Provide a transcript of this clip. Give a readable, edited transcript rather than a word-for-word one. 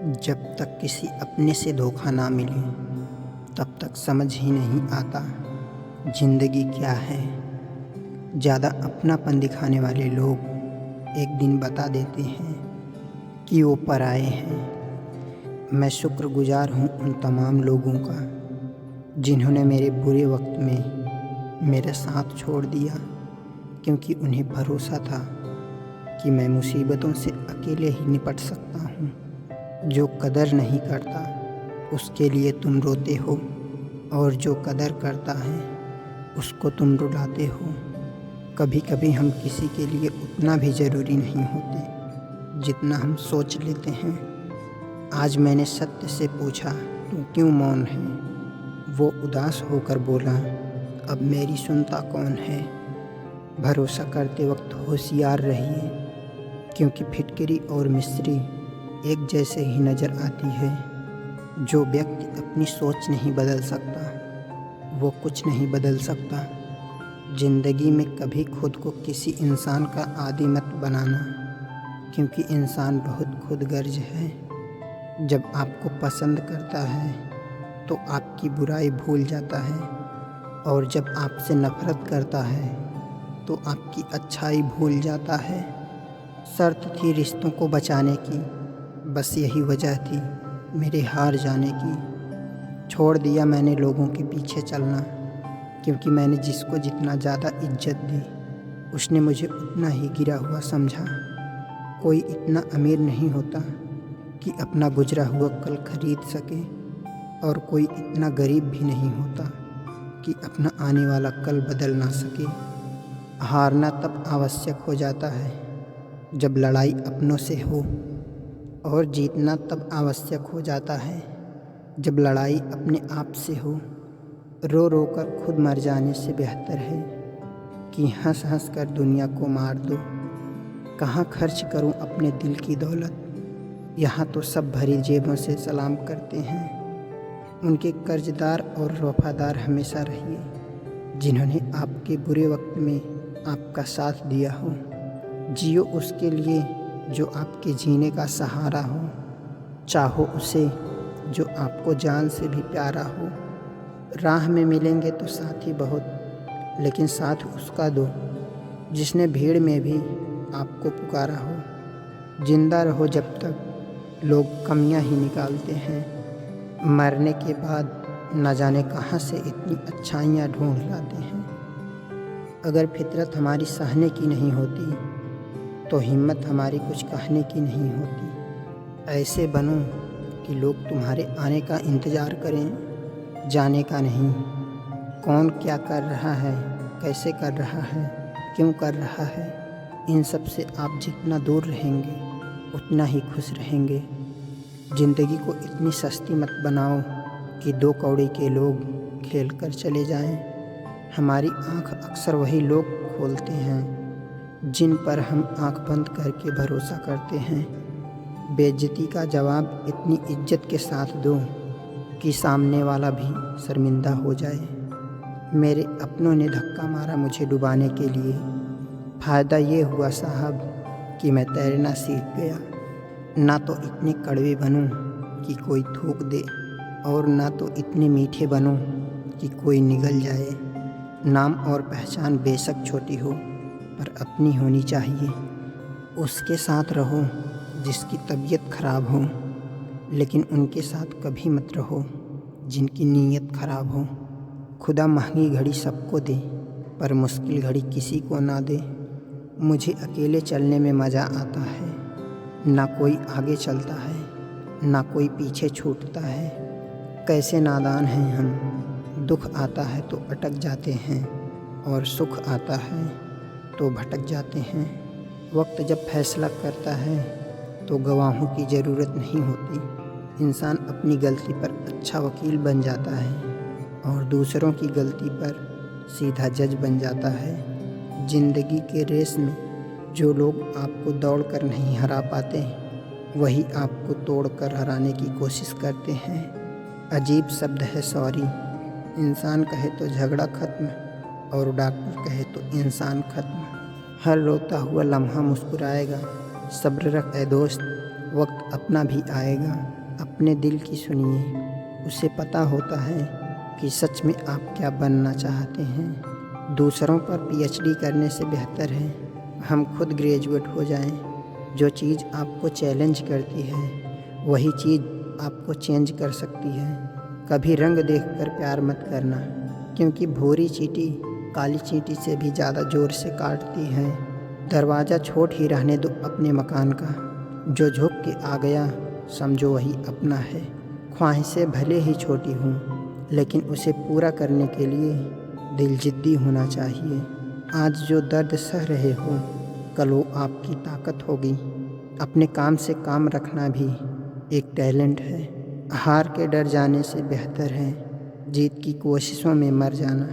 जब तक किसी अपने से धोखा ना मिले तब तक समझ ही नहीं आता ज़िंदगी क्या है। ज़्यादा अपनापन दिखाने वाले लोग एक दिन बता देते हैं कि वो पराए हैं। मैं शुक्रगुजार हूँ उन तमाम लोगों का जिन्होंने मेरे बुरे वक्त में मेरा साथ छोड़ दिया, क्योंकि उन्हें भरोसा था कि मैं मुसीबतों से अकेले ही निपट सकता हूँ। जो कदर नहीं करता उसके लिए तुम रोते हो, और जो कदर करता है उसको तुम रुलाते हो। कभी कभी हम किसी के लिए उतना भी ज़रूरी नहीं होते जितना हम सोच लेते हैं। आज मैंने सत्य से पूछा, तू क्यों मौन है? वो उदास होकर बोला, अब मेरी सुनता कौन है? भरोसा करते वक्त होशियार रहिए, क्योंकि फिटकरी और मिस्री एक जैसे ही नज़र आती है। जो व्यक्ति अपनी सोच नहीं बदल सकता वो कुछ नहीं बदल सकता। ज़िंदगी में कभी खुद को किसी इंसान का आदी मत बनाना, क्योंकि इंसान बहुत खुदगर्ज है। जब आपको पसंद करता है तो आपकी बुराई भूल जाता है, और जब आपसे नफ़रत करता है तो आपकी अच्छाई भूल जाता है। शर्त थी रिश्तों को बचाने की, बस यही वजह थी मेरे हार जाने की। छोड़ दिया मैंने लोगों के पीछे चलना, क्योंकि मैंने जिसको जितना ज़्यादा इज्जत दी उसने मुझे उतना ही गिरा हुआ समझा। कोई इतना अमीर नहीं होता कि अपना गुजरा हुआ कल खरीद सके, और कोई इतना गरीब भी नहीं होता कि अपना आने वाला कल बदल ना सके। हारना तब आवश्यक हो जाता है जब लड़ाई अपनों से हो, और जीतना तब आवश्यक हो जाता है जब लड़ाई अपने आप से हो। रो रो कर खुद मर जाने से बेहतर है कि हंस हंस कर दुनिया को मार दो। कहाँ खर्च करूं अपने दिल की दौलत, यहाँ तो सब भरी जेबों से सलाम करते हैं। उनके कर्जदार और वफादार हमेशा रहिए जिन्होंने आपके बुरे वक्त में आपका साथ दिया हो। जियो उसके लिए जो आपके जीने का सहारा हो, चाहो उसे जो आपको जान से भी प्यारा हो। राह में मिलेंगे तो साथी बहुत, लेकिन साथ उसका दो जिसने भीड़ में भी आपको पुकारा हो। जिंदा रहो जब तक लोग कमियां ही निकालते हैं, मरने के बाद न जाने कहां से इतनी अच्छाइयां ढूंढ लाते हैं। अगर फितरत हमारी सहने की नहीं होती तो हिम्मत हमारी कुछ कहने की नहीं होती। ऐसे बनो कि लोग तुम्हारे आने का इंतज़ार करें, जाने का नहीं। कौन क्या कर रहा है, कैसे कर रहा है, क्यों कर रहा है, इन सब से आप जितना दूर रहेंगे उतना ही खुश रहेंगे। ज़िंदगी को इतनी सस्ती मत बनाओ कि दो कौड़ी के लोग खेल कर चले जाएं। हमारी आँख अक्सर वही लोग खोलते हैं जिन पर हम आंख बंद करके भरोसा करते हैं। बेइज्जती का जवाब इतनी इज्जत के साथ दो कि सामने वाला भी शर्मिंदा हो जाए। मेरे अपनों ने धक्का मारा मुझे डुबाने के लिए। फ़ायदा ये हुआ साहब कि मैं तैरना सीख गया। ना तो इतने कड़वे बनूं कि कोई थूक दे, और ना तो इतने मीठे बनूं कि कोई निगल जाए। नाम और पहचान बेशक छोटी हो पर अपनी होनी चाहिए। उसके साथ रहो जिसकी तबीयत ख़राब हो, लेकिन उनके साथ कभी मत रहो जिनकी नीयत ख़राब हो। खुदा महंगी घड़ी सबको दे पर मुश्किल घड़ी किसी को ना दे। मुझे अकेले चलने में मज़ा आता है, ना कोई आगे चलता है ना कोई पीछे छूटता है। कैसे नादान हैं हम, दुख आता है तो अटक जाते हैं, और सुख आता है तो भटक जाते हैं। वक्त जब फैसला करता है तो गवाहों की ज़रूरत नहीं होती। इंसान अपनी गलती पर अच्छा वकील बन जाता है, और दूसरों की गलती पर सीधा जज बन जाता है। ज़िंदगी के रेस में जो लोग आपको दौड़ कर नहीं हरा पाते वही आपको तोड़ कर हराने की कोशिश करते हैं। अजीब शब्द है सॉरी। इंसान कहे तो झगड़ा ख़त्म, और डॉक्टर कहे तो इंसान ख़त्म। हर रोता हुआ लम्हा मुस्कुराएगा। सब्र रख ए दोस्त, वक्त अपना भी आएगा। अपने दिल की सुनिए, उसे पता होता है कि सच में आप क्या बनना चाहते हैं। दूसरों पर पीएचडी करने से बेहतर है हम खुद ग्रेजुएट हो जाएं। जो चीज़ आपको चैलेंज करती है वही चीज़ आपको चेंज कर सकती है। कभी रंग देखकर प्यार मत करना, क्योंकि भूरी चींटी काली चींटी से भी ज़्यादा ज़ोर से काटती है। दरवाज़ा छोट ही रहने दो अपने मकान का, जो झुक के आ गया समझो वही अपना है। ख्वाहिशें भले ही छोटी हों, लेकिन उसे पूरा करने के लिए दिल जिद्दी होना चाहिए। आज जो दर्द सह रहे हो, कल वो आपकी ताकत होगी। अपने काम से काम रखना भी एक टैलेंट है। हार के डर जाने से बेहतर है जीत की कोशिशों में मर जाना।